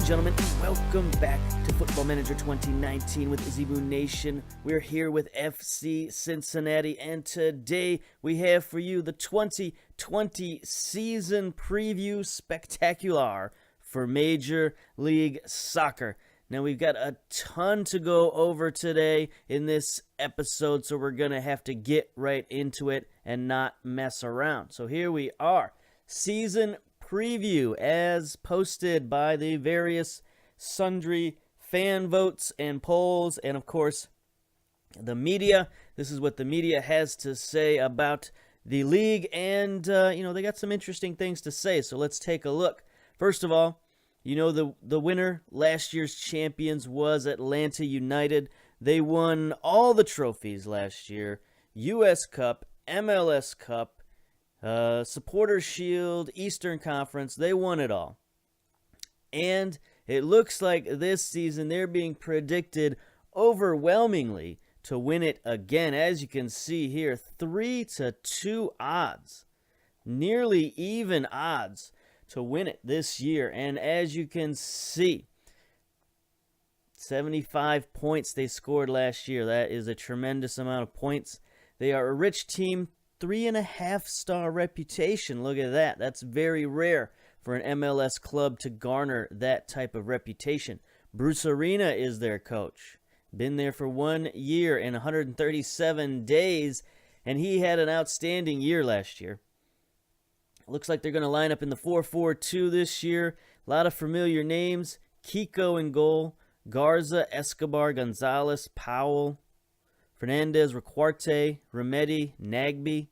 and gentlemen, welcome back to Football Manager 2019 with Zebu Nation. We're here with FC Cincinnati, and today we have for you the 2020 season preview spectacular for Major League Soccer. Now, we've got a ton to go over today in this episode, so we're going to have to get right into it and not mess around. So here we are, season preview as posted by the various sundry fan votes and polls, and of course the media. This is what the media has to say about the league, and they got some interesting things to say, so let's take a look. First of all, the winner, last year's champions, was Atlanta United. They won all the trophies last year: US Cup, MLS Cup, Supporters Shield, Eastern Conference. They won it all. And it looks like this season they're being predicted overwhelmingly to win it again. As you can see here, 3-2 odds. Nearly even odds to win it this year. And as you can see, 75 points they scored last year. That is a tremendous amount of points. They are a rich team. 3.5-star reputation. Look at that. That's very rare for an MLS club to garner that type of reputation. Bruce Arena is their coach. Been there for 1 year and 137 days, and he had an outstanding year last year. Looks like they're going to line up in the 4-4-2 this year. A lot of familiar names. Kiko in goal. Garza, Escobar, Gonzalez, Powell, Fernandez, Riquarte, Remedi, Nagby,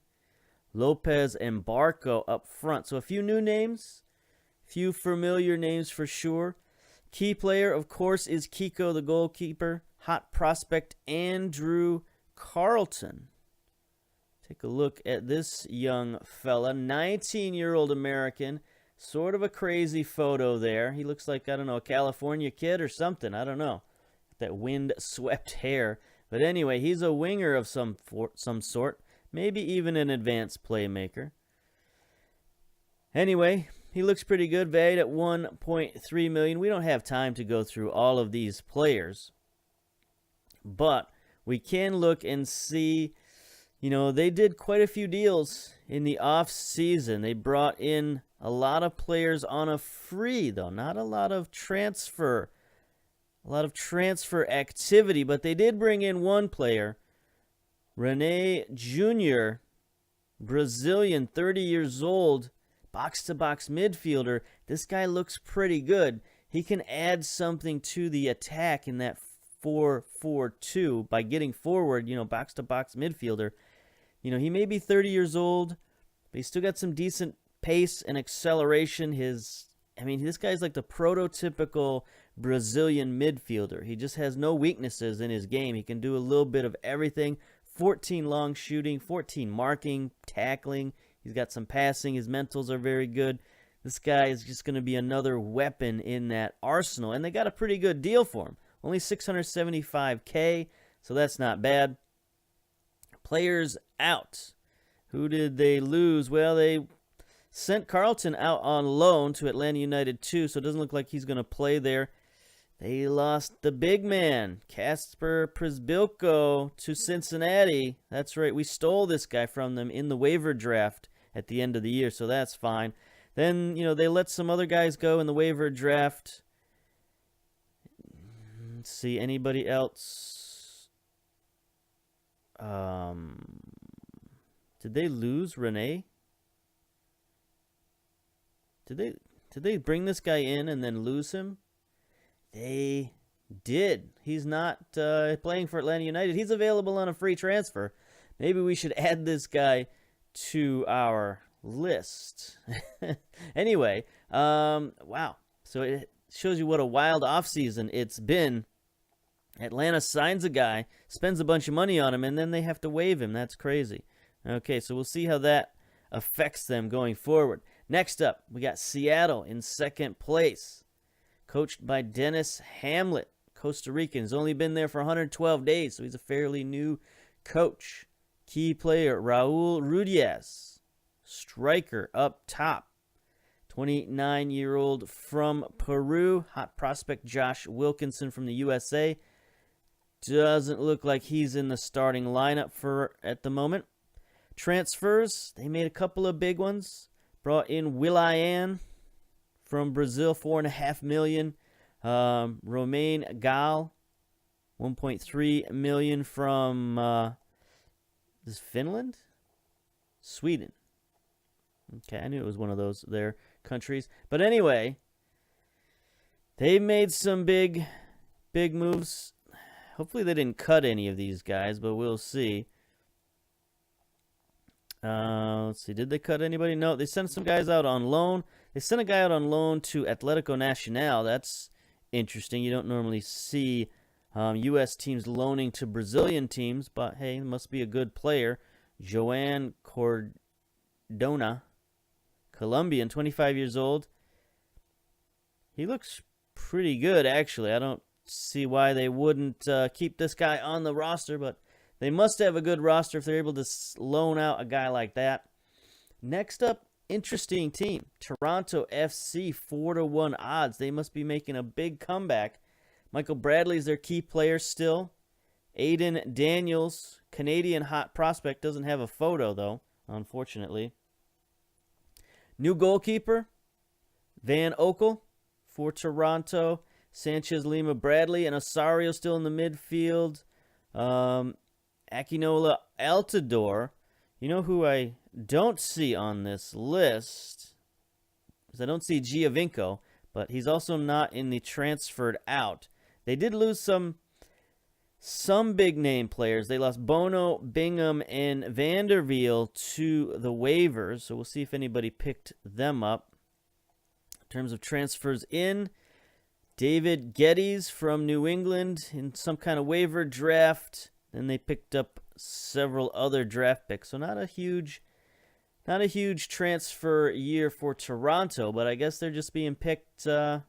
Lopez, and Barco up front. So a few new names, few familiar names for sure. Key player, of course, is Kiko, the goalkeeper. Hot prospect, Andrew Carlton. Take a look at this young fella, 19-year-old American. Sort of a crazy photo there. He looks like, a California kid or something. I don't know. That wind-swept hair. But anyway, he's a winger of some sort, maybe even an advanced playmaker. Anyway, he looks pretty good, valued at $1.3 million. We don't have time to go through all of these players, but we can look and see, they did quite a few deals in the off season. They brought in a lot of players on a free, though, not a lot of transfer. A lot of transfer activity, but they did bring in one player, Rene Jr., Brazilian, 30 years old, box-to-box midfielder. This guy looks pretty good. He can add something to the attack in that 4-4-2 by getting forward, box-to-box midfielder. He may be 30 years old, but he's still got some decent pace and acceleration. This guy's like the prototypical Brazilian midfielder. He just has no weaknesses in his game. He can do a little bit of everything. 14 long shooting, 14 marking, tackling. He's got some passing. His mentals are very good. This guy is just going to be another weapon in that arsenal. And they got a pretty good deal for him. Only $675K, so that's not bad. Players out. Who did they lose? Well, they sent Carlton out on loan to Atlanta United 2, so it doesn't look like he's going to play there. They lost the big man, Kasper Przybylko, to Cincinnati. That's right, we stole this guy from them in the waiver draft at the end of the year, so that's fine. Then, they let some other guys go in the waiver draft. Let's see, anybody else? Did they lose Rene? Did they bring this guy in and then lose him? They did. He's not playing for Atlanta United. He's available on a free transfer. Maybe we should add this guy to our list. Anyway, wow. So it shows you what a wild offseason it's been. Atlanta signs a guy, spends a bunch of money on him, and then they have to waive him. That's crazy. Okay, so we'll see how that affects them going forward. Next up, we got Seattle in second place, coached by Dennis Hamlet, Costa Rican. He's only been there for 112 days, so he's a fairly new coach. Key player, Raul Rudias, striker up top. 29-year-old from Peru. Hot prospect Josh Wilkinson from the USA. Doesn't look like he's in the starting lineup for at the moment. Transfers, they made a couple of big ones. Brought in Will.i.am from Brazil, $4.5 million. Romain Gal, $1.3 million from is Finland? Sweden. Okay, I knew it was one of those their countries. But anyway, they made some big moves. Hopefully they didn't cut any of these guys, but we'll see. Let's see. Did they cut anybody? No, they sent some guys out on loan. They sent a guy out on loan to Atlético Nacional. That's interesting. You don't normally see U.S. teams loaning to Brazilian teams, but hey, it must be a good player. Joan Cordona, Colombian, 25 years old. He looks pretty good, actually. I don't see why they wouldn't keep this guy on the roster, but they must have a good roster if they're able to loan out a guy like that. Next up, interesting team. Toronto FC, 4-1 odds. They must be making a big comeback. Michael Bradley's their key player still. Aiden Daniels, Canadian hot prospect, doesn't have a photo, though, unfortunately. New goalkeeper, Van Okel for Toronto. Sanchez, Lima, Bradley, and Osario still in the midfield. Akinola Altidore. You know who I don't see on this list? Because I don't see Giovinco, but he's also not in the transferred out. They did lose some big name players. They lost Bono, Bingham, and Vanderveel to the waivers. So we'll see if anybody picked them up. In terms of transfers in, David Geddes from New England in some kind of waiver draft. Then they picked up several other draft picks. So not a huge transfer year for Toronto, but I guess they're just being picked on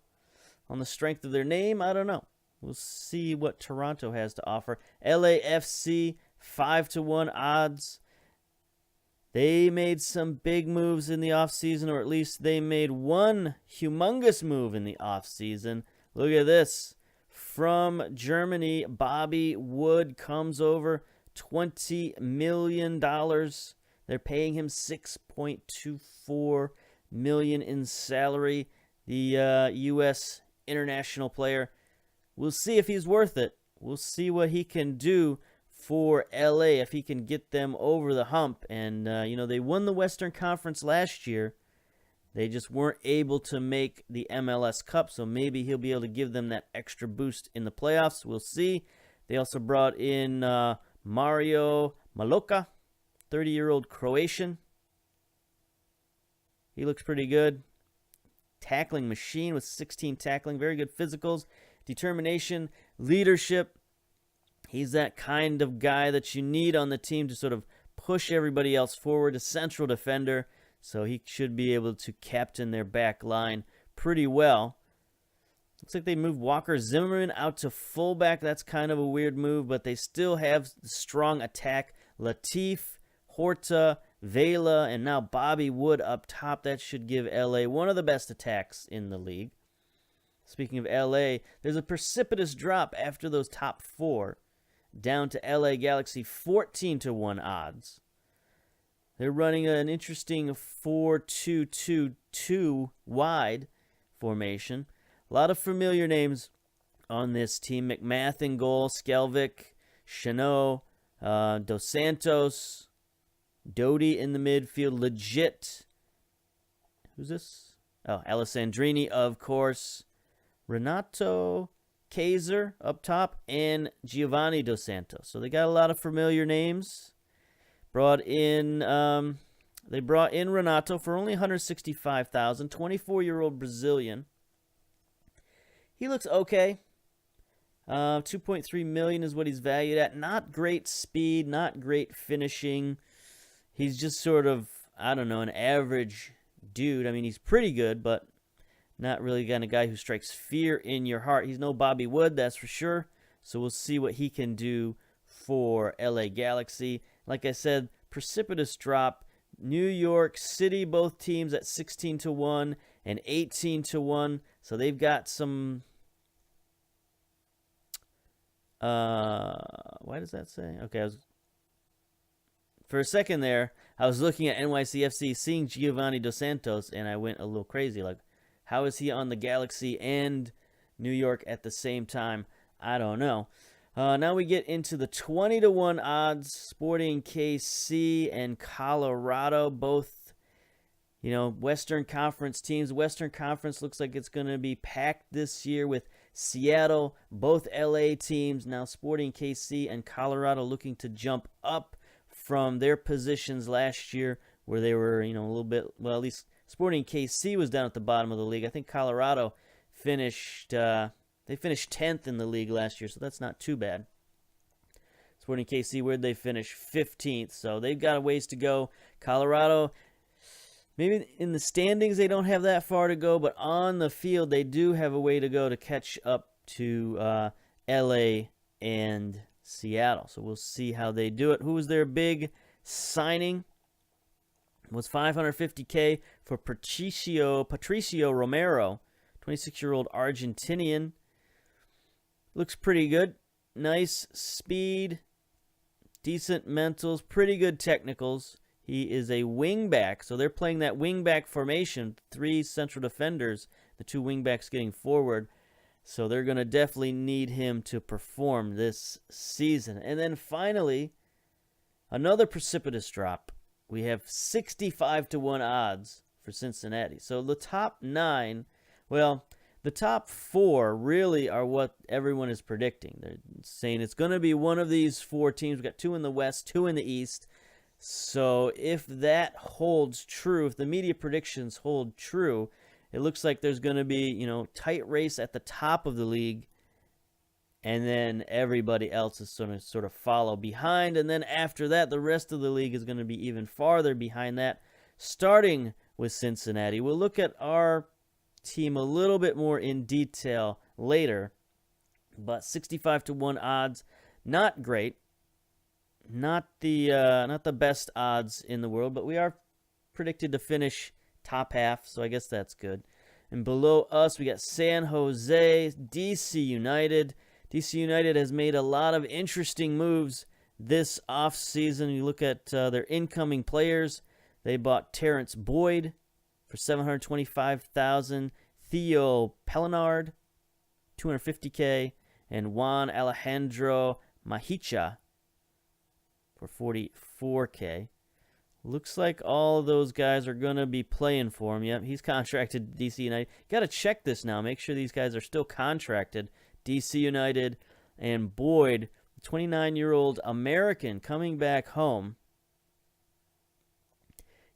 the strength of their name. I don't know. We'll see what Toronto has to offer. LAFC, 5-1 odds. They made some big moves in the offseason, or at least they made one humongous move in the offseason. Look at this. From Germany, Bobby Wood comes over, $20 million. They're paying him $6.24 million in salary. The U.S. international player. We'll see if he's worth it. We'll see what he can do for LA, if he can get them over the hump. And, they won the Western Conference last year. They just weren't able to make the MLS Cup, so maybe he'll be able to give them that extra boost in the playoffs. We'll see. They also brought in Mario Maloka, 30-year-old Croatian. He looks pretty good. Tackling machine with 16 tackling. Very good physicals. Determination, leadership. He's that kind of guy that you need on the team to sort of push everybody else forward. A central defender, so he should be able to captain their back line pretty well. Looks like they moved Walker Zimmerman out to fullback. That's kind of a weird move, but they still have strong attack. Latif, Horta, Vela, and now Bobby Wood up top. That should give LA one of the best attacks in the league. Speaking of LA, there's a precipitous drop after those top four, down to LA Galaxy, 14-1 odds. They're running an interesting 4-2-2-2 wide formation. A lot of familiar names on this team. McMath in goal, Skelvic, Chanot, Dos Santos, Doty in the midfield, legit. Who's this? Oh, Alessandrini, of course. Renato Kaiser up top, and Giovanni Dos Santos. So they got a lot of familiar names. They brought in Renato for only $165,000, 24-year-old Brazilian. He looks okay. $2.3 million is what he's valued at. Not great speed, not great finishing. He's just sort of, an average dude. I mean, he's pretty good, but not really the kind of guy who strikes fear in your heart. He's no Bobby Wood, that's for sure. So we'll see what he can do for LA Galaxy. Like I said, precipitous drop. New York City, both teams at 16-1. and 18-1. So they've got some. Why does that say? Okay, for a second there, I was looking at NYCFC, seeing Giovanni Dos Santos, and I went a little crazy. Like, how is he on the Galaxy and New York at the same time? I don't know. Now we get into the 20-1 odds. Sporting KC and Colorado, both, Western Conference teams. Western Conference looks like it's going to be packed this year with Seattle, both LA teams. Now Sporting KC and Colorado looking to jump up from their positions last year where they were, a little bit, well, at least Sporting KC was down at the bottom of the league. I think Colorado finished, they finished 10th in the league last year, so that's not too bad. Sporting KC, where'd they finish? 15th, so they've got a ways to go. Colorado, maybe in the standings they don't have that far to go, but on the field they do have a way to go to catch up to LA and Seattle. So we'll see how they do it. Who was their big signing? It was $550K for Patricio Romero, 26-year-old Argentinian. Looks pretty good. Nice speed, decent mentals, pretty good technicals. He is a wingback, so they're playing that wingback formation, 3 central defenders, the 2 wingbacks getting forward. So they're going to definitely need him to perform this season. And then finally, another precipitous drop. We have 65-1 odds for Cincinnati. So the top 9, well, the top 4 really are what everyone is predicting. They're saying it's going to be one of these 4 teams. We've got 2 in the West, 2 in the East. So if that holds true, if the media predictions hold true, it looks like there's going to be, tight race at the top of the league, and then everybody else is going to sort of follow behind. And then after that, the rest of the league is going to be even farther behind that, starting with Cincinnati. We'll look at our team a little bit more in detail later, but 65-1 odds, not great. Not the best odds in the world, but we are predicted to finish top half, so I guess that's good. And below us, we got San Jose, DC United. DC United has made a lot of interesting moves this offseason. You look at their incoming players. They bought Terrence Boyd for $725,000, Theo Pellinard, $250K, and Juan Alejandro Mahicha for $44K. Looks like all of those guys are going to be playing for him. Yep, he's contracted to DC United. Got to check this now. Make sure these guys are still contracted. DC United and Boyd, 29-year-old American coming back home.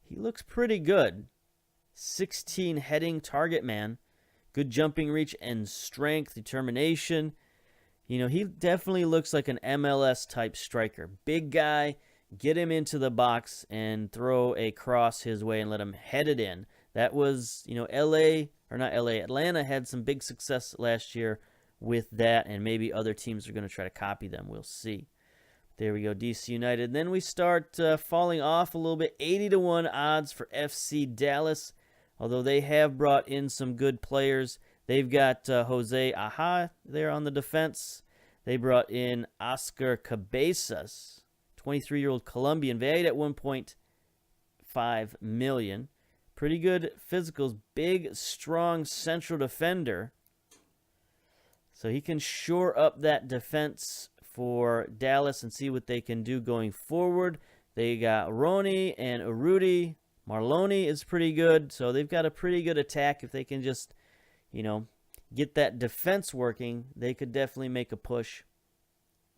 He looks pretty good. 16 heading target man. Good jumping reach and strength, determination. He definitely looks like an MLS-type striker. Big guy. Get him into the box and throw a cross his way and let him head it in. That was, Atlanta had some big success last year with that, and maybe other teams are going to try to copy them. We'll see. There we go, DC United. Then we start falling off a little bit. 80-1 odds for FC Dallas, although they have brought in some good players. They've got Jose Aja there on the defense. They brought in Oscar Cabezas, 23-year-old Colombian, valued at $1.5 million. Pretty good physicals. Big, strong central defender. So he can shore up that defense for Dallas and see what they can do going forward. They got Roney and Urruti. Marloni is pretty good. So they've got a pretty good attack. If they can just, get that defense working, they could definitely make a push.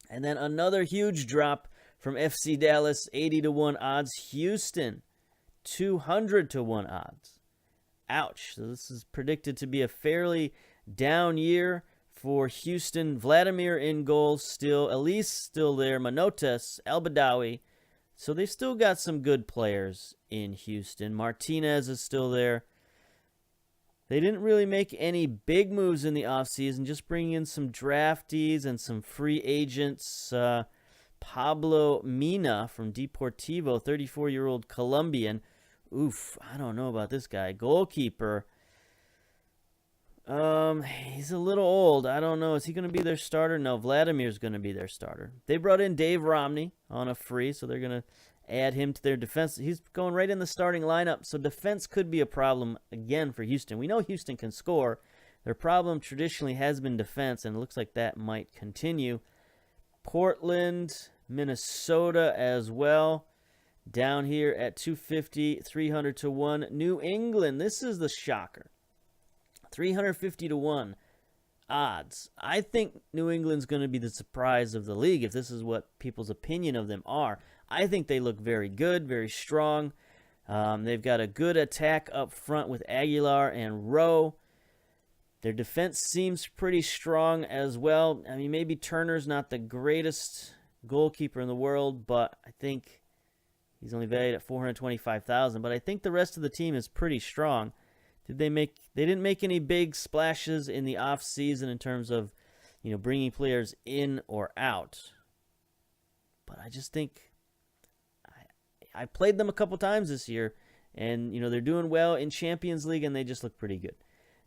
And then another huge drop from FC Dallas, 80-1 odds. Houston, 200-1 odds. Ouch. So this is predicted to be a fairly down year for Houston. Vladimir in goal still. Elise still there. Manotas, El-Badawi. So they've still got some good players in Houston. Martinez is still there. They didn't really make any big moves in the offseason, just bringing in some draftees and some free agents. Pablo Mina from Deportivo, 34-year-old Colombian. Oof, I don't know about this guy. Goalkeeper, He's a little old. I don't know. Is he going to be their starter? No, Vladimir's going to be their starter. They brought in Dave Romney on a free, so they're going to add him to their defense. He's going right in the starting lineup, so defense could be a problem again for Houston. We know Houston can score. Their problem traditionally has been defense, and it looks like that might continue. Portland, Minnesota as well. Down here at 250, 300 to 1. New England, this is the shocker. 350 to 1 odds. I think New England's going to be the surprise of the league if this is what people's opinion of them are. I think they look very good, very strong. They've got a good attack up front with Aguilar and Rowe. Their defense seems pretty strong as well. I mean, maybe Turner's not the greatest goalkeeper in the world, but I think he's only valued at $425,000. But I think the rest of the team is pretty strong. They didn't make any big splashes in the off season in terms of, bringing players in or out. But I just think I played them a couple times this year, and they're doing well in Champions League, and they just look pretty good.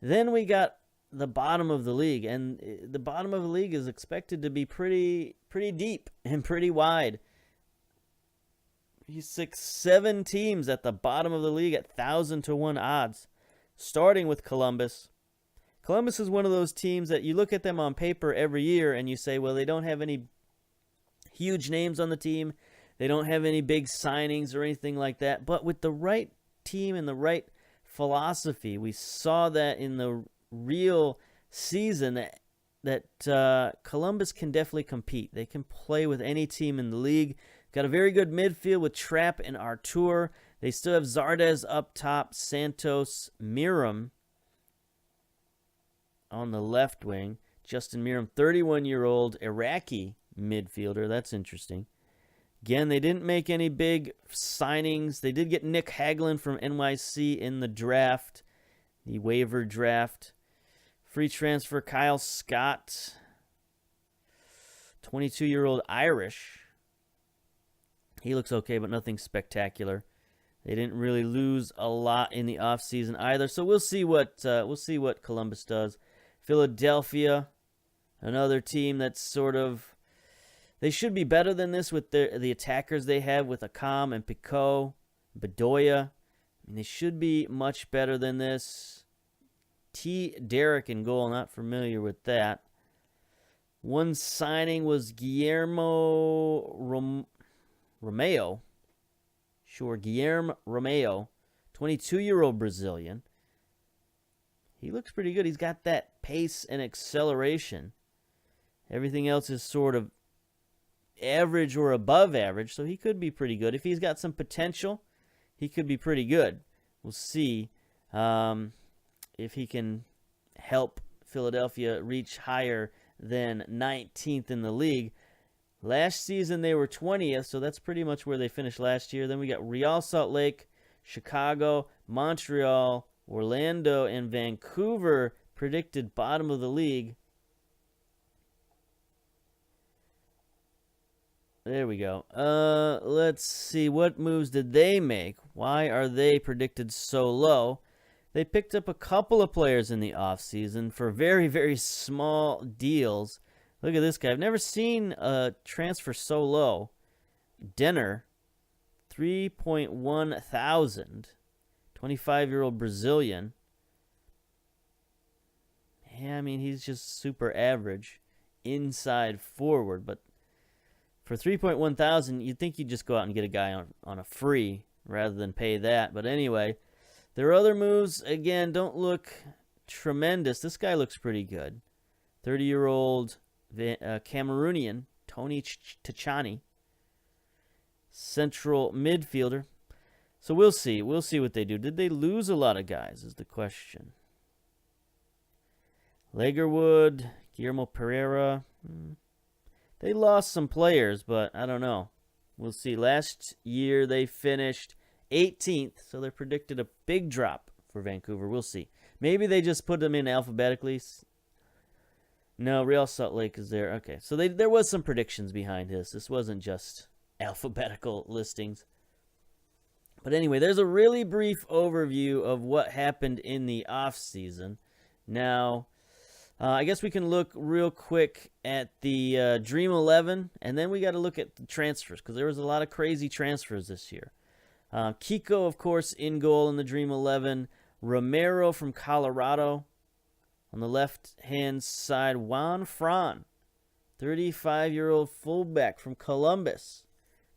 Then we got the bottom of the league, and the bottom of the league is expected to be pretty deep and pretty wide. 7 teams at the bottom of the league at 1,000 to 1 odds. Starting with Columbus. Columbus is one of those teams that you look at them on paper every year and you say, well, they don't have any huge names on the team. They don't have any big signings or anything like that. But with the right team and the right philosophy, we saw that in the real season that Columbus can definitely compete. They can play with any team in the league. Got a very good midfield with Trapp and Artur. They still have Zardes up top, Santos, Miram on the left wing. Justin Miram, 31-year-old Iraqi midfielder. That's interesting. Again, they didn't make any big signings. They did get Nick Hagelin from NYC in the draft, the waiver draft. Free transfer, Kyle Scott, 22-year-old Irish. He looks okay, but nothing spectacular. They didn't really lose a lot in the offseason either, so we'll see what Columbus does. Philadelphia, another team that's sort of, they should be better than this with the attackers they have with Akam and Picot, Bedoya. I mean, they should be much better than this. T. Derrick in goal, not familiar with that. One signing was Guillermo Romeo. Sure, Guilherme Romeo, 22-year-old Brazilian. He looks pretty good. He's got that pace and acceleration. Everything else is sort of average or above average, so he could be pretty good. If he's got some potential, he could be pretty good. We'll see if he can help Philadelphia reach higher than 19th in the league. Last season, they were 20th, so that's pretty much where they finished last year. Then we got Real Salt Lake, Chicago, Montreal, Orlando, and Vancouver predicted bottom of the league. There we go. Let's see. What moves did they make? Why are they predicted so low? They picked up a couple of players in the offseason for very, very small deals. Look at this guy. I've never seen a transfer so low. Denner, 3.1 thousand. 25-year-old Brazilian. Yeah, I mean, he's just super average. Inside forward. But for 3.1 thousand, you'd think you'd just go out and get a guy on a free rather than pay that. But anyway, their other moves, again, don't look tremendous. This guy looks pretty good. 30-year-old Cameroonian, Tony Tchani, central midfielder. So we'll see. We'll see what they do. Did they lose a lot of guys is the question. Lagerwood, Guillermo Pereira. They lost some players, but I don't know. We'll see. Last year they finished 18th, so they're predicted a big drop for Vancouver. We'll see. Maybe they just put them in alphabetically. No, Real Salt Lake is there. Okay, so there was some predictions behind this. This wasn't just alphabetical listings. But anyway, there's a really brief overview of what happened in the offseason. Now, I guess we can look real quick at the Dream 11, and then we got to look at the transfers because there was a lot of crazy transfers this year. Kiko, of course, in goal in the Dream 11. Romero from Colorado. On the left-hand side, Juan Fran, 35-year-old fullback from Columbus.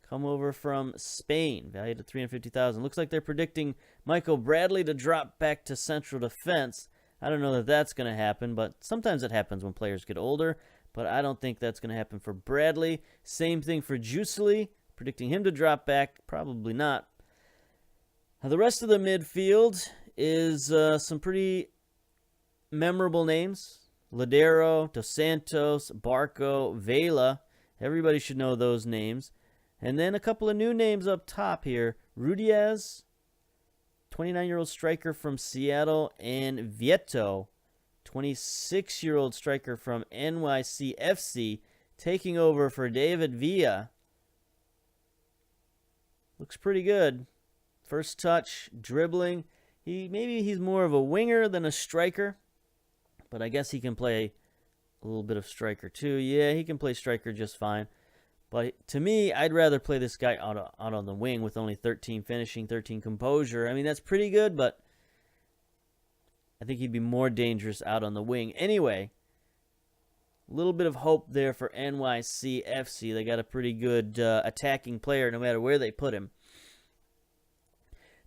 Come over from Spain, valued at $350,000. Looks like they're predicting Michael Bradley to drop back to central defense. I don't know that that's going to happen, but sometimes it happens when players get older. But I don't think that's going to happen for Bradley. Same thing for Juiceley, predicting him to drop back. Probably not. Now, the rest of the midfield is some pretty memorable names. Ladero, Dos Santos, Barco, Vela. Everybody should know those names. And then a couple of new names up top here. Rudiaz, 29-year-old striker from Seattle, and Vieto, 26-year-old striker from NYCFC, taking over for David Villa. Looks pretty good. First touch, dribbling. Maybe he's more of a winger than a striker, but I guess he can play a little bit of striker too. Yeah, he can play striker just fine. But to me, I'd rather play this guy out on the wing with only 13 finishing, 13 composure. I mean, that's pretty good, but I think he'd be more dangerous out on the wing. Anyway, a little bit of hope there for NYCFC. They got a pretty good attacking player no matter where they put him.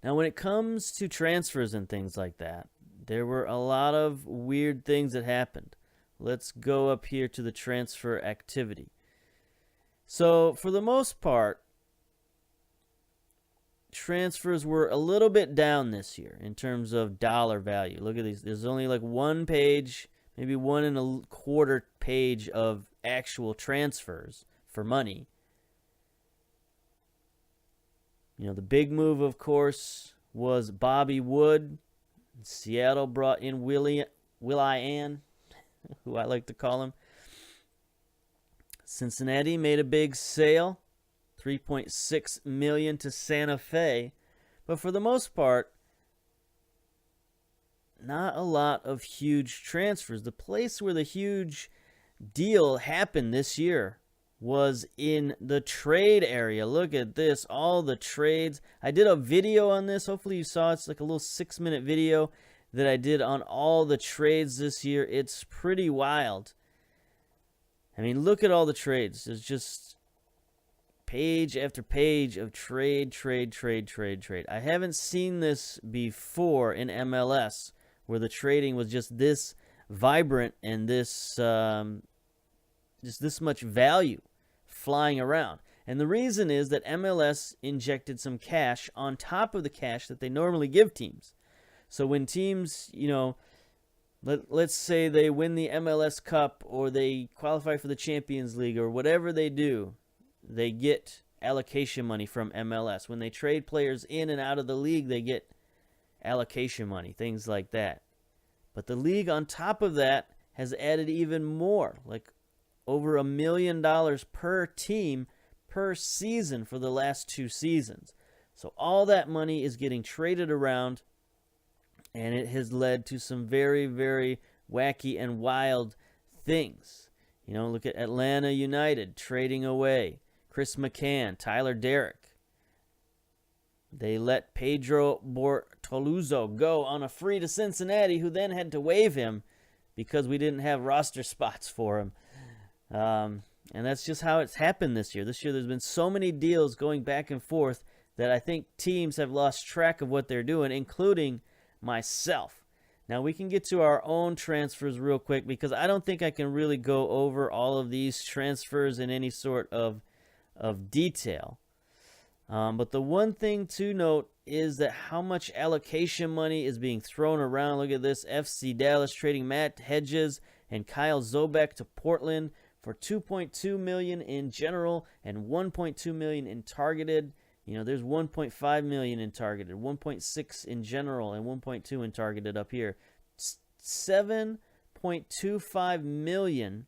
Now, when it comes to transfers and things like that, there were a lot of weird things that happened. Let's go up here to the transfer activity. So, for the most part, transfers were a little bit down this year in terms of dollar value. Look at these. There's only like one page, maybe 1.25 page of actual transfers for money. You know, the big move, of course, was Bobby Wood. Seattle brought in Will.i.am, who I like to call him. Cincinnati made a big sale, $3.6 million to Santa Fe. But for the most part, not a lot of huge transfers. The place where the huge deal happened this year was in the trade area. Look at this, all the trades. I did a video on this. Hopefully you saw it. It's like a little 6-minute video that I did on all the trades this year. It's pretty wild. I mean, look at all the trades. There's just page after page of trade. I haven't seen this before in MLS where the trading was just this vibrant and this just this much value flying around. And the reason is that MLS injected some cash on top of the cash that they normally give teams. So when teams, you know, let's say they win the MLS Cup or they qualify for the Champions League or whatever they do, they get allocation money from MLS. When they trade players in and out of the league, they get allocation money, things like that. But the league on top of that has added even more, like over $1 million per team per season for the last 2 seasons. So all that money is getting traded around, and it has led to some very, very wacky and wild things. You know, look at Atlanta United trading away Chris McCann, Tyler Derrick. They let Pedro Bortoluzzo go on a free to Cincinnati, who then had to waive him because we didn't have roster spots for him. And that's just how it's happened this year. This year there's been so many deals going back and forth that I think teams have lost track of what they're doing, including myself. Now we can get to our own transfers real quick because I don't think I can really go over all of these transfers in any sort of detail. But the one thing to note is that how much allocation money is being thrown around. Look at this. FC Dallas trading Matt Hedges and Kyle Zobek to Portland for $2.2 million in general and $1.2 million in targeted. You know, there's $1.5 million in targeted, 1.6 in general, and 1.2 in targeted up here. $7.25 million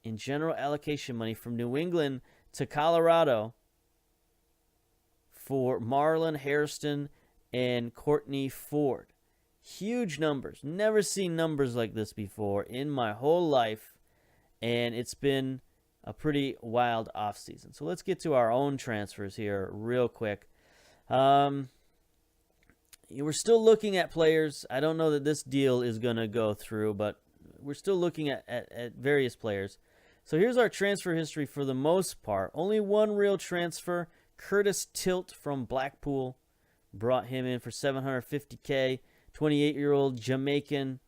in general allocation money from New England to Colorado for Marlon Hairston and Courtney Ford. Huge numbers. Never seen numbers like this before in my whole life. And it's been a pretty wild offseason. So let's get to our own transfers here real quick. We're still looking at players. I don't know that this deal is going to go through, but we're still looking at various players. So here's our transfer history for the most part. Only one real transfer. Curtis Tilt from Blackpool. Brought him in for $750K. 28-year-old Jamaican.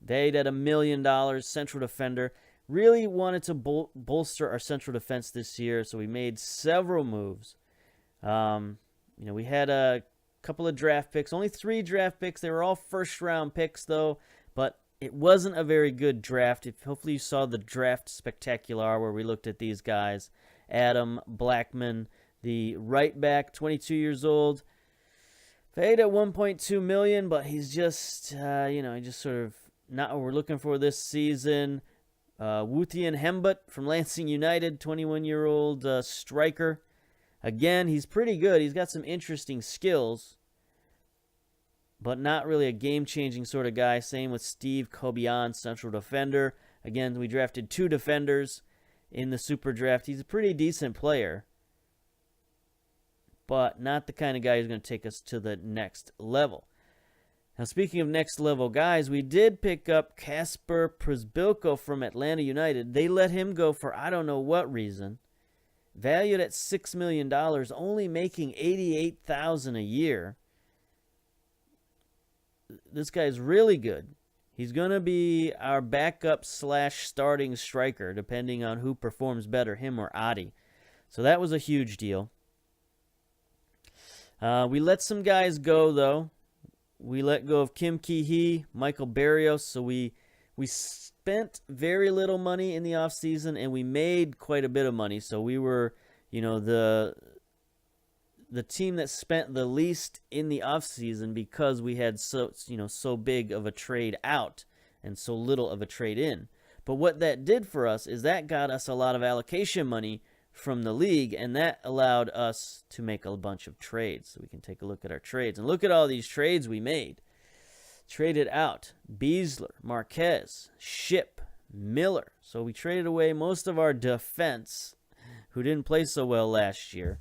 Valued at $1 million. Central defender. Really wanted to bolster our central defense this year, so we made several moves. We had a couple of draft picks. Only 3 draft picks. They were all first-round picks, though, but it wasn't a very good draft. Hopefully you saw the draft spectacular where we looked at these guys. Adam Blackman, the right back, 22 years old. Paid at $1.2 million, but he's just, he just sort of not what we're looking for this season. Wuthian Hembut from Lansing United, 21-year-old striker. Again, he's pretty good. He's got some interesting skills, but not really a game-changing sort of guy. Same with Steve Kobian, central defender. Again, we drafted 2 defenders in the Super Draft. He's a pretty decent player, but not the kind of guy who's going to take us to the next level. Now, speaking of next level guys, we did pick up Kasper Przbilko from Atlanta United. They let him go for I don't know what reason. Valued at $6 million, only making $88,000 a year. This guy's really good. He's going to be our backup / starting striker, depending on who performs better, him or Adi. So that was a huge deal. We let some guys go, though. We let go of Kim Ki-hee, Michael Barrios, so we spent very little money in the offseason, and we made quite a bit of money. So we were, the team that spent the least in the offseason because we had so big of a trade out and so little of a trade in. But what that did for us is that got us a lot of allocation money from the league, and that allowed us to make a bunch of trades. So we can take a look at our trades. And look at all these trades we made. Traded out Beasler, Marquez, Ship, Miller. So we traded away most of our defense, who didn't play so well last year.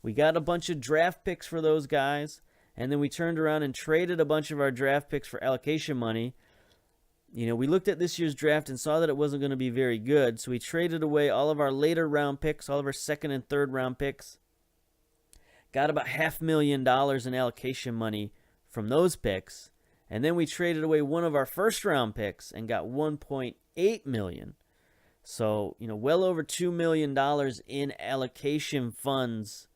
We got a bunch of draft picks for those guys, and then we turned around and traded a bunch of our draft picks for allocation money. We looked at this year's draft and saw that it wasn't going to be very good, so we traded away all of our later round picks, all of our second and third round picks. Got about $500,000 in allocation money from those picks, and then we traded away one of our first round picks and got $1.8 million. So, well over $2 million in allocation funds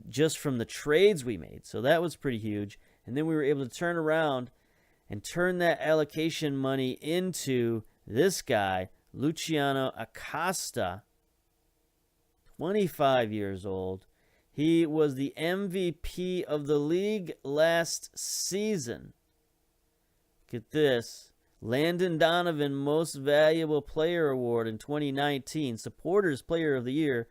just from the trades we made. So that was pretty huge. And then we were able to turn around and turn that allocation money into this guy, Luciano Acosta, 25 years old. He was the MVP of the league last season. Look at this. Landon Donovan Most Valuable Player Award in 2019. Supporters Player of the Year.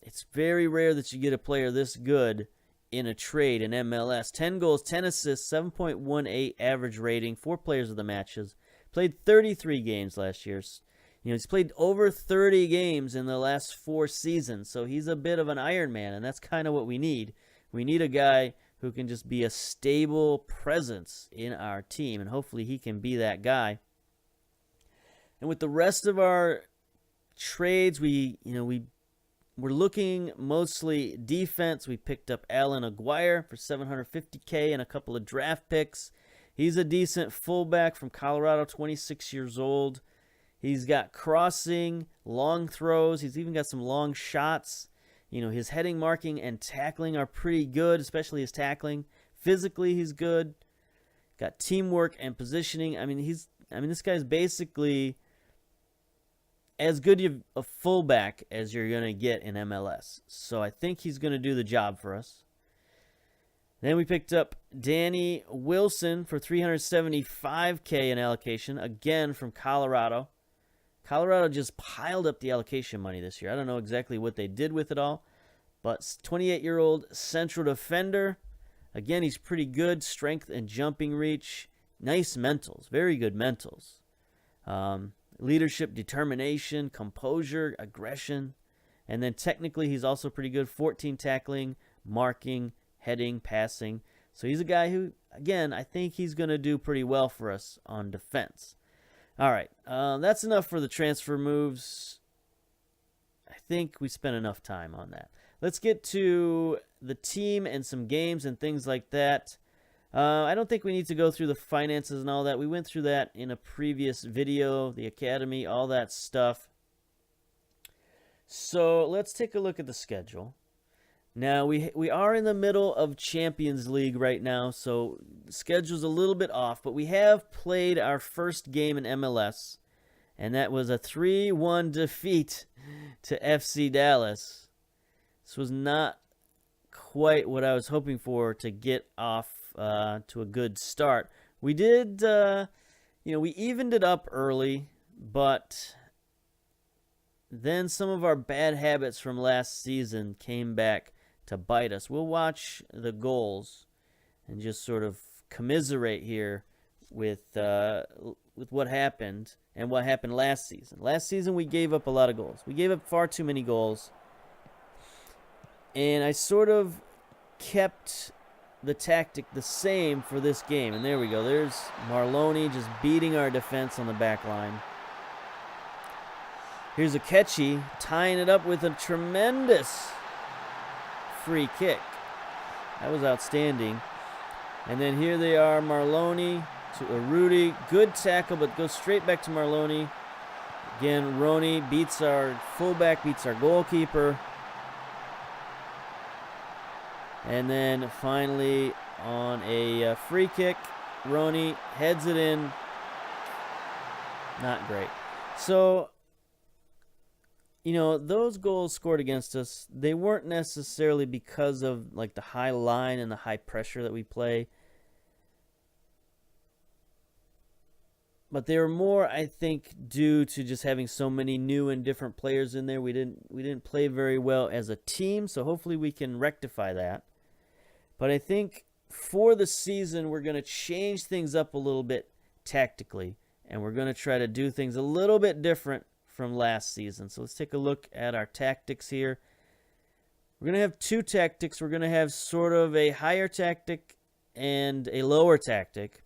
It's very rare that you get a player this good in a trade in MLS. 10 goals, 10 assists, 7.18 average rating, 4 players of the matches. Played 33 games last year. He's played over 30 games in the last 4 seasons, so he's a bit of an Iron Man, and that's kind of what we need. We need a guy who can just be a stable presence in our team, and hopefully he can be that guy. And with the rest of our trades, we're looking mostly defense. We picked up Alan Aguirre for $750K and a couple of draft picks. He's a decent fullback from Colorado, 26 years old. He's got crossing, long throws. He's even got some long shots. His heading, marking, and tackling are pretty good, especially his tackling. Physically, he's good. Got teamwork and positioning. This guy's basically as good a fullback as you're going to get in MLS. So I think he's going to do the job for us. Then we picked up Danny Wilson for $375K in allocation, again from Colorado. Colorado just piled up the allocation money this year. I don't know exactly what they did with it all, but 28-year-old central defender. Again, he's pretty good. Strength and jumping reach. Nice mentals. Very good mentals. Leadership, determination, composure, aggression. And then technically, he's also pretty good. 14 tackling, marking, heading, passing. So he's a guy who, again, I think he's going to do pretty well for us on defense. All right, that's enough for the transfer moves. I think we spent enough time on that. Let's get to the team and some games and things like that. I don't think we need to go through the finances and all that. We went through that in a previous video, the academy, all that stuff. So let's take a look at the schedule. Now, we are in the middle of Champions League right now, so the schedule's a little bit off, but we have played our first game in MLS, and that was a 3-1 defeat to FC Dallas. This was not quite what I was hoping for to get off to a good start. We did, we evened it up early, but then some of our bad habits from last season came back to bite us. We'll watch the goals and just sort of commiserate here with what happened and what happened last season. Last season we gave up a lot of goals. We gave up far too many goals. And I sort of kept the tactic the same for this game. And there we go. There's Marloni just beating our defense on the back line. Here's Akechi tying it up with a tremendous free kick. That was outstanding. And then here they are, Marloni to Urruti. Good tackle, but goes straight back to Marloni. Again, Roni beats our fullback, beats our goalkeeper. And then finally on a free kick, Roni heads it in. Not great. So, those goals scored against us, they weren't necessarily because of like the high line and the high pressure that we play. But they were more, I think, due to just having so many new and different players in there. We didn't play very well as a team, so hopefully we can rectify that. But I think for the season, we're going to change things up a little bit tactically, and we're going to try to do things a little bit different from last season. So let's take a look at our tactics here. We're going to have two tactics. We're going to have sort of a higher tactic and a lower tactic.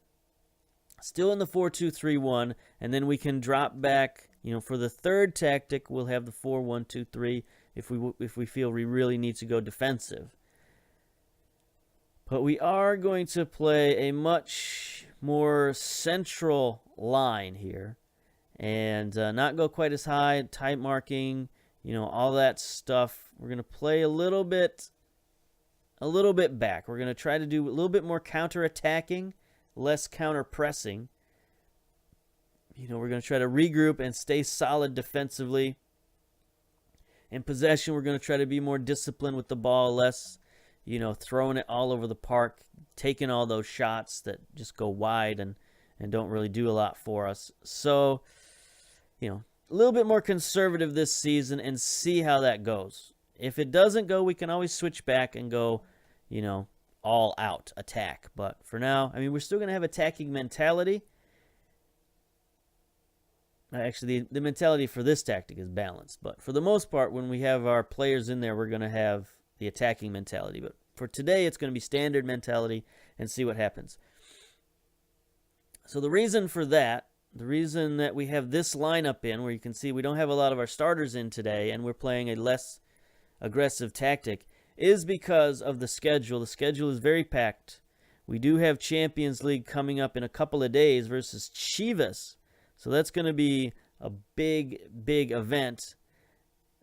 Still in the 4-2-3-1, and then we can drop back, for the third tactic, we'll have the 4-1-2-3 if we feel we really need to go defensive. But we are going to play a much more central line here and not go quite as high, tight marking, all that stuff. We're going to play a little bit back. We're going to try to do a little bit more counter-attacking, less counter-pressing. We're going to try to regroup and stay solid defensively. In possession, we're going to try to be more disciplined with the ball, less throwing it all over the park, taking all those shots that just go wide and don't really do a lot for us. So, a little bit more conservative this season and see how that goes. If it doesn't go, we can always switch back and go, all out attack. But for now, we're still going to have attacking mentality. Actually, the mentality for this tactic is balanced. But for the most part, when we have our players in there, we're going to have the attacking mentality. But for today, it's going to be standard mentality and see what happens. So the reason for that, the reason that we have this lineup in, where you can see we don't have a lot of our starters in today and we're playing a less aggressive tactic, is because of the schedule. The schedule is very packed. We do have Champions League coming up in a couple of days versus Chivas. So that's going to be a big, big event.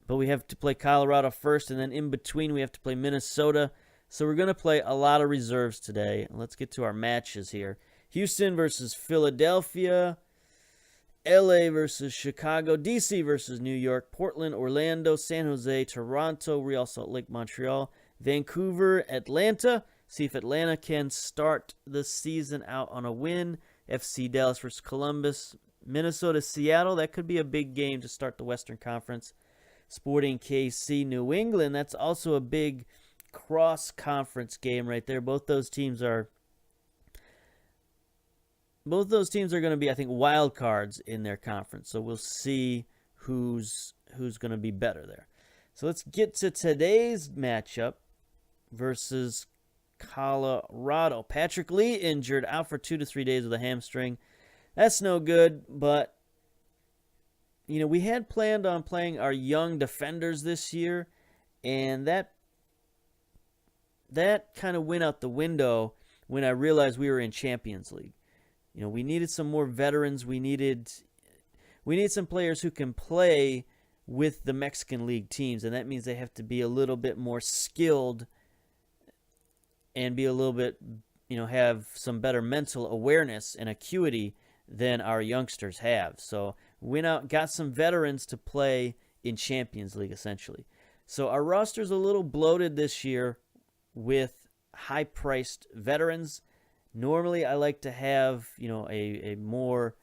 But we have to play Colorado first, and then in between we have to play Minnesota. So we're going to play a lot of reserves today. Let's get to our matches here. Houston versus Philadelphia. LA versus Chicago. DC versus New York. Portland, Orlando, San Jose, Toronto, Real Salt Lake, Montreal. Vancouver, Atlanta. See if Atlanta can start the season out on a win. FC Dallas versus Columbus. Minnesota, Seattle. That could be a big game to start the Western Conference. Sporting KC, New England. That's also a big cross-conference game right there. Both those teams are going to be, I think, wild cards in their conference. So we'll see who's going to be better there. So let's get to today's matchup versus Colorado. Patrick Lee injured, out for 2 to 3 days with a hamstring. That's no good, but we had planned on playing our young defenders this year, and that kind of went out the window when I realized we were in Champions League. We needed some more veterans. We need some players who can play with the Mexican League teams, and that means they have to be a little bit more skilled and be a little bit, have some better mental awareness and acuity than our youngsters have. So went out, got some veterans to play in Champions League, essentially. So our roster's a little bloated this year with high-priced veterans. Normally, I like to have, a more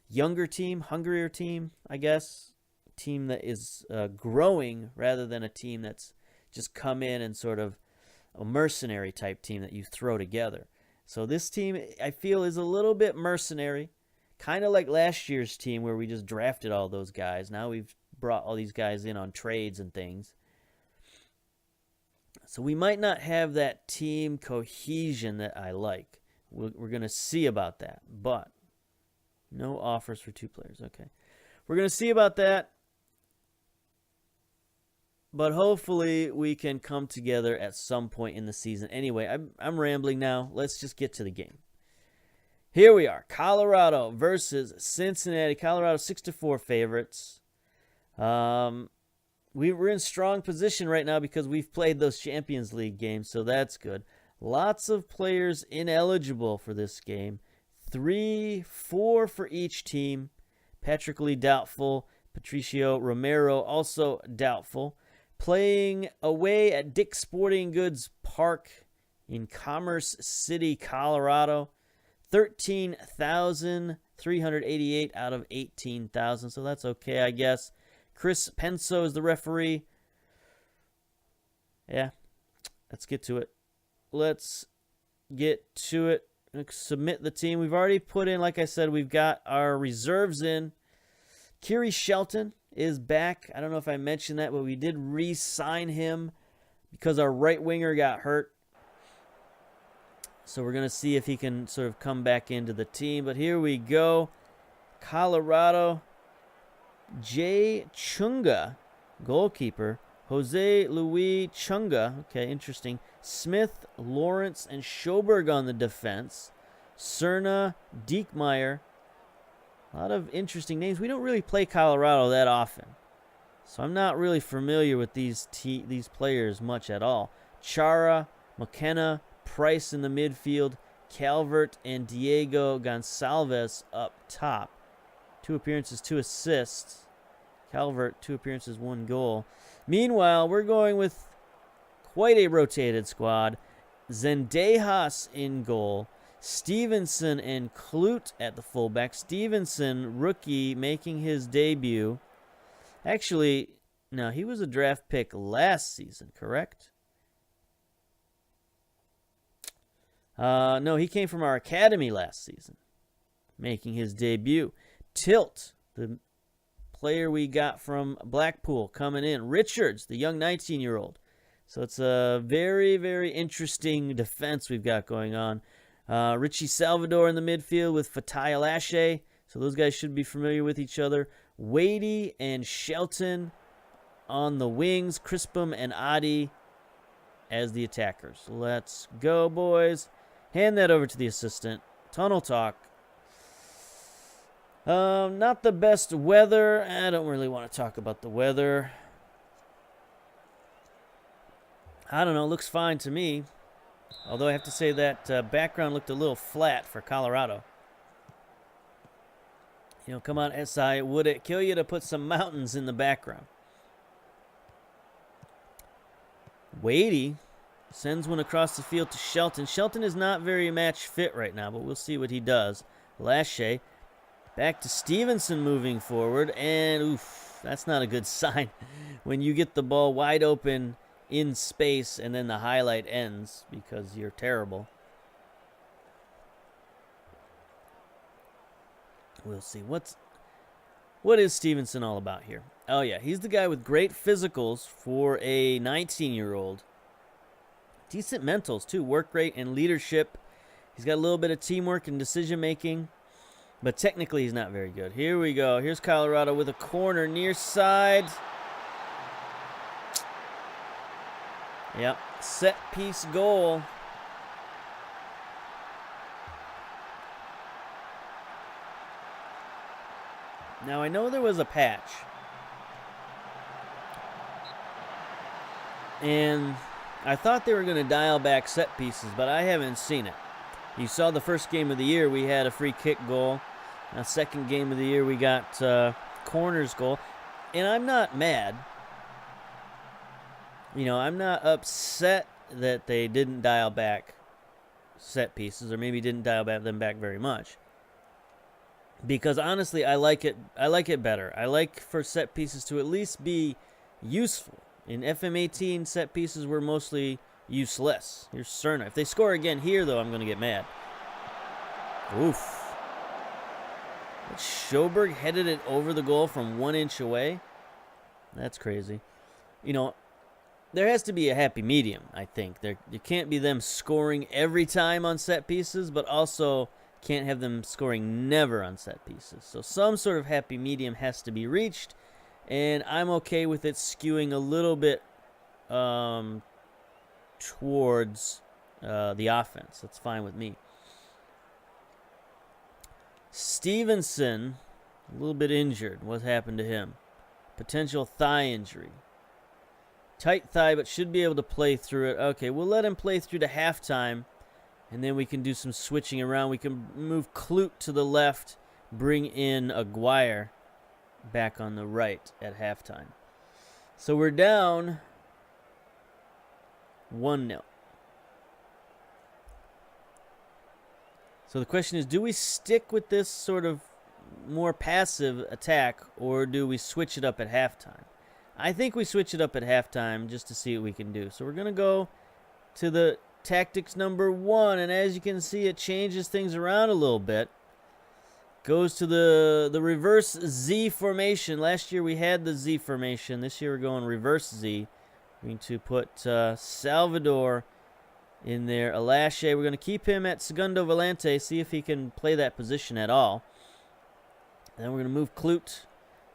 younger team, hungrier team, I guess. Team that is growing rather than a team that's just come in and sort of a mercenary type team that you throw together. So this team, I feel, is a little bit mercenary, kind of like last year's team where we just drafted all those guys. Now we've brought all these guys in on trades and things. So we might not have that team cohesion that I like. We're going to see about that. But no offers for 2 players. Okay. We're going to see about that. But hopefully we can come together at some point in the season. Anyway, I'm rambling now. Let's just get to the game. Here we are. Colorado versus Cincinnati. Colorado 6-4 favorites. We're in strong position right now because we've played those Champions League games, so that's good. Lots of players ineligible for this game. 4 for each team. Patrick Lee doubtful. Patricio Romero also doubtful. Playing away at Dick's Sporting Goods Park in Commerce City, Colorado. 13,388 out of 18,000, so that's okay, I guess. Chris Penso is the referee. Yeah, let's get to it. Submit the team. We've already put in, like I said, we've got our reserves in. Kiri Shelton is back. I don't know if I mentioned that, but we did re-sign him because our right winger got hurt. So we're going to see if he can sort of come back into the team. But here we go. Colorado. Jay Chunga, goalkeeper. Jose Luis Chunga. Okay, interesting. Smith, Lawrence, and Schoberg on the defense. Cerna, Diekmeyer. A lot of interesting names. We don't really play Colorado that often, so I'm not really familiar with these players much at all. Chara, McKenna, Price in the midfield, Calvert, and Diego Gonçalves up top. 2 appearances, 2 assists. Calvert, 2 appearances, 1 goal. Meanwhile, we're going with quite a rotated squad. Zendejas in goal. Stevenson and Klute at the fullback. Stevenson, rookie, making his debut. Actually, no, he was a draft pick last season, correct? No, he came from our academy last season, making his debut. Tilt, the player we got from Blackpool, coming in. Richards, the young 19-year-old. So it's a very, very interesting defense we've got going on. Richie Salvador in the midfield with Fatai Alashe. So those guys should be familiar with each other. Wadey and Shelton on the wings. Crispum and Adi as the attackers. Let's go, boys. Hand that over to the assistant. Tunnel talk. Not the best weather. I don't really want to talk about the weather. I don't know. Looks fine to me. Although I have to say that background looked a little flat for Colorado. Come on, SI. Would it kill you to put some mountains in the background? Wadey sends one across the field to Shelton. Shelton is not very match fit right now, but we'll see what he does. Lashe back to Stevenson moving forward, and oof, that's not a good sign when you get the ball wide open in space and then the highlight ends because you're terrible. We'll see. What is Stevenson all about here? Oh, yeah. He's the guy with great physicals for a 19-year-old. Decent mentals, too. Work rate and leadership. He's got a little bit of teamwork and decision-making. But technically, he's not very good. Here we go. Here's Colorado with a corner near side. Yep. Set-piece goal. Now, I know there was a patch. And I thought they were going to dial back set pieces, but I haven't seen it. You saw the first game of the year, we had a free kick goal. Now, second game of the year, we got corners goal. And I'm not mad. You know, I'm not upset that they didn't dial back set pieces, or maybe didn't dial them back very much. Because honestly, I like it better. I like for set pieces to at least be useful. In FM18, set pieces were mostly useless. Here's Cerna. If they score again here, though, I'm going to get mad. Oof. Schoberg headed it over the goal from 1 inch away. That's crazy. You know, there has to be a happy medium, I think. You can't be them scoring every time on set pieces, but also can't have them scoring never on set pieces. So some sort of happy medium has to be reached, and I'm okay with it skewing a little bit towards the offense. That's fine with me. Stevenson, a little bit injured. What happened to him? Potential thigh injury. Tight thigh, but should be able to play through it. Okay, we'll let him play through to halftime, and then we can do some switching around. We can move Klute to the left, bring in Aguirre back on the right at halftime. So we're down 1-0. So the question is, do we stick with this sort of more passive attack, or do we switch it up at halftime? I think we switch it up at halftime just to see what we can do. So we're going to go to the tactics number 1, and as you can see, it changes things around a little bit. Goes to the reverse Z formation. Last year we had the Z formation. This year we're going reverse Z. We're going to put Salvador in there. Alashe, we're going to keep him at Segundo Volante, see if he can play that position at all. Then we're going to move Klute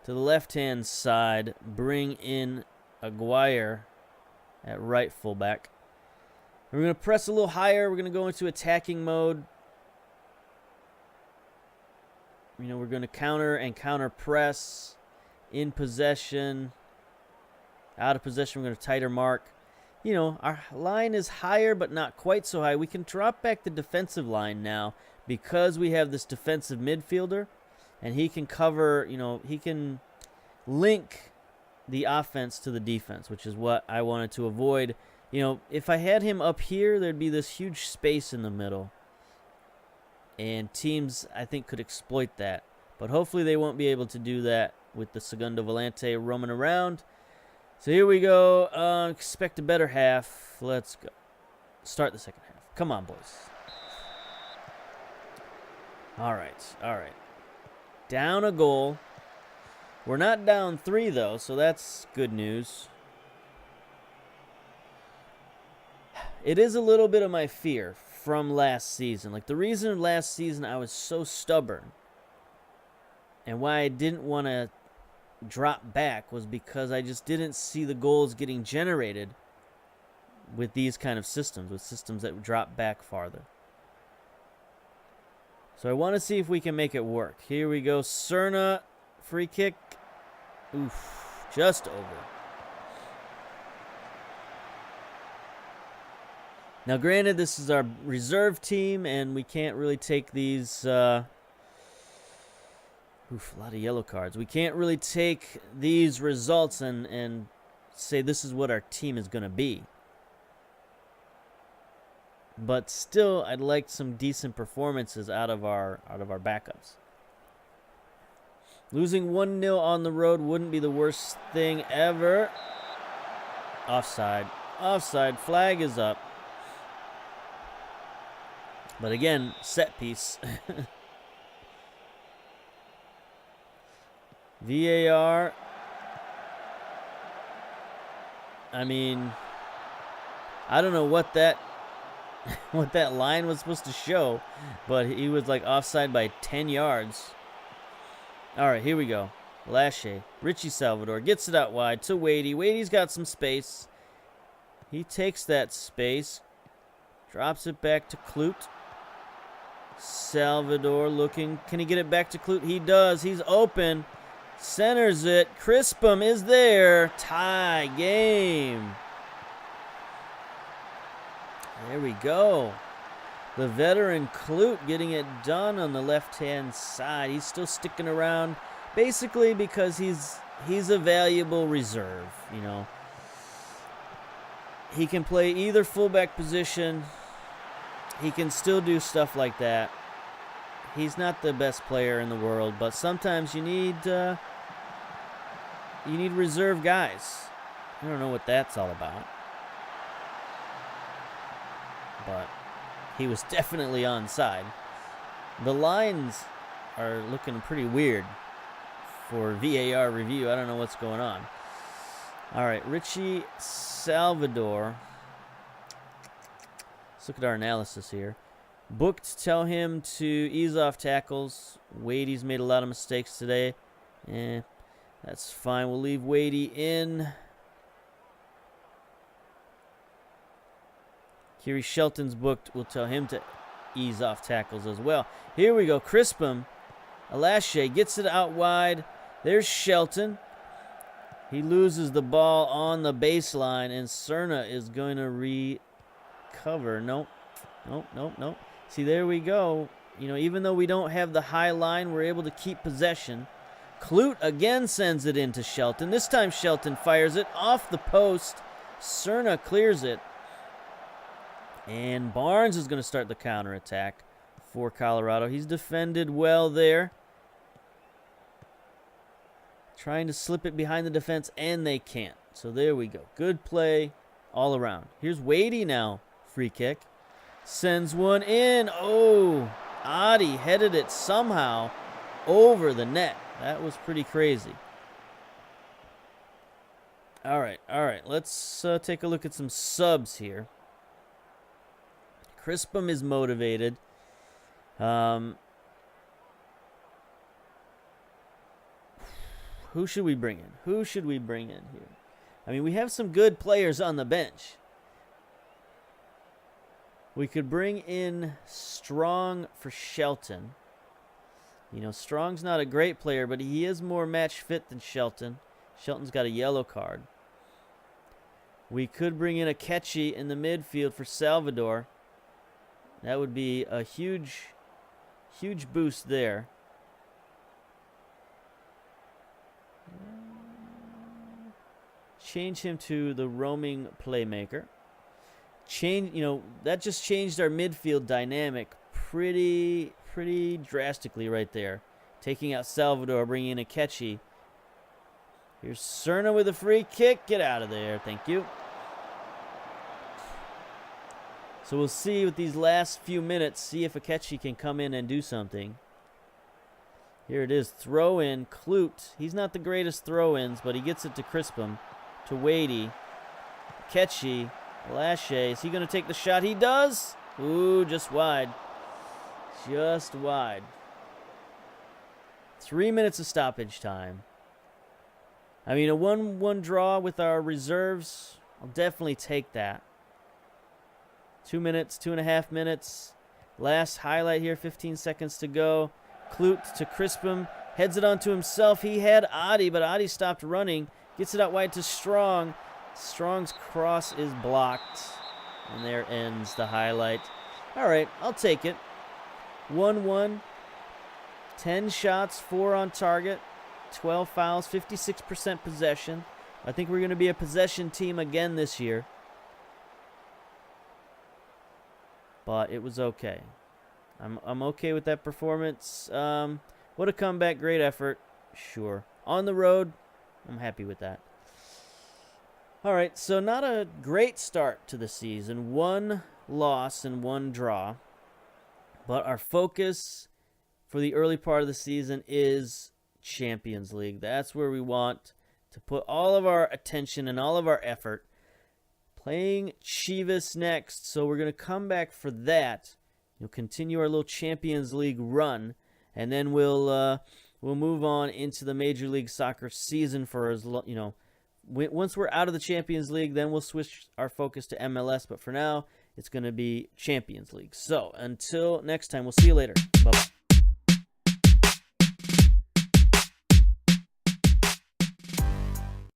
to the left-hand side, bring in Aguirre at right fullback. We're going to press a little higher. We're going to go into attacking mode. You know, we're going to counter and counter press. In possession. Out of possession, we're going to tighter mark. You know, our line is higher, but not quite so high. We can drop back the defensive line now because we have this defensive midfielder. And he can cover, you know, he can link the offense to the defense, which is what I wanted to avoid. You know, if I had him up here, there'd be this huge space in the middle. And teams, I think, could exploit that. But hopefully they won't be able to do that with the Segundo Volante roaming around. So here we go. Expect a better half. Let's go. Start the second half. Come on, boys. All right. All right. Down a goal. We're not down 3, though, so that's good news. It is a little bit of my fear from last season. Like, the reason last season I was so stubborn and why I didn't want to drop back was because I just didn't see the goals getting generated with these kind of systems, with systems that drop back farther. So I want to see if we can make it work. Here we go. Cerna, free kick. Oof, just over. Now, granted, this is our reserve team, and we can't really take these... a lot of yellow cards. We can't really take these results and say this is what our team is going to be. But still, I'd like some decent performances out of our backups. Losing 1-0 on the road wouldn't be the worst thing ever. Offside. Offside. Flag is up. But again, set piece. VAR. I mean, I don't know what that line was supposed to show, but he was like offside by 10 yards. All right, here we go. Lachey, Richie Salvador gets it out wide to Wadey. Wadey's got some space. He takes that space, drops it back to Clute. Salvador looking. Can he get it back to Clute? He does. He's open. Centers it. Crispum is there. Tie game. There we go. The veteran Clute getting it done on the left-hand side. He's still sticking around basically because he's a valuable reserve, you know. He can play either fullback position. He can still do stuff like that. He's not the best player in the world, but sometimes you need reserve guys. I don't know what that's all about. But he was definitely onside. The lines are looking pretty weird for VAR review. I don't know what's going on. All right, Richie Salvador. Let's look at our analysis here. Booked, tell him to ease off tackles. Wadey's made a lot of mistakes today. That's fine. We'll leave Wadey in. Kiri Shelton's booked. We'll tell him to ease off tackles as well. Here we go. Crispum. Lachey gets it out wide. There's Shelton. He loses the ball on the baseline, and Cerna is going to recover. Nope. See, there we go. You know, even though we don't have the high line, we're able to keep possession. Clute again sends it into Shelton. This time Shelton fires it off the post. Cerna clears it. And Barnes is going to start the counterattack for Colorado. He's defended well there. Trying to slip it behind the defense, and they can't. So there we go. Good play all around. Here's Wadey now. Free kick. Sends one in. Oh, Adi headed it somehow over the net. That was pretty crazy. All right. Let's take a look at some subs here. Crispum is motivated. Who should we bring in? Here? I mean, we have some good players on the bench. We could bring in Strong for Shelton. You know, Strong's not a great player, but he is more match fit than Shelton. Shelton's got a yellow card. We could bring in a Akechi in the midfield for Salvador. That would be a huge boost there. Change him to the roaming playmaker. That just changed our midfield dynamic pretty drastically right there. Taking out Salvador, bringing in Akechi. Here's Cerna with a free kick. Get out of there. Thank you. So we'll see with these last few minutes, see if Akechi can come in and do something. Here it is. Throw in. Clute. He's not the greatest throw-ins, but he gets it to Crispum. To Wadey. Akechi. Lachey. Is he going to take the shot? He does. Ooh, just wide. Just wide. 3 minutes of stoppage time. I mean, a 1-1 draw with our reserves, I'll definitely take that. 2 minutes, 2.5 minutes. Last highlight here, 15 seconds to go. Clute to Crispum. Heads it onto himself. He had Adi, but Adi stopped running. Gets it out wide to Strong. Strong's cross is blocked. And there ends the highlight. All right, I'll take it. 1-1. 10 shots, 4 on target. 12 fouls, 56% possession. I think we're going to be a possession team again this year. But it was okay. I'm okay with that performance. What a comeback, great effort. Sure. On the road, I'm happy with that. All right, so not a great start to the season. 1 loss and 1 draw. But our focus for the early part of the season is Champions League. That's where we want to put all of our attention and all of our effort. Playing Chivas next, so we're going to come back for that. We'll continue our little Champions League run, and then we'll move on into the Major League Soccer season for once we're out of the Champions League, then we'll switch our focus to MLS. But for now, it's going to be Champions League. So until next time, we'll see you later. Bye-bye.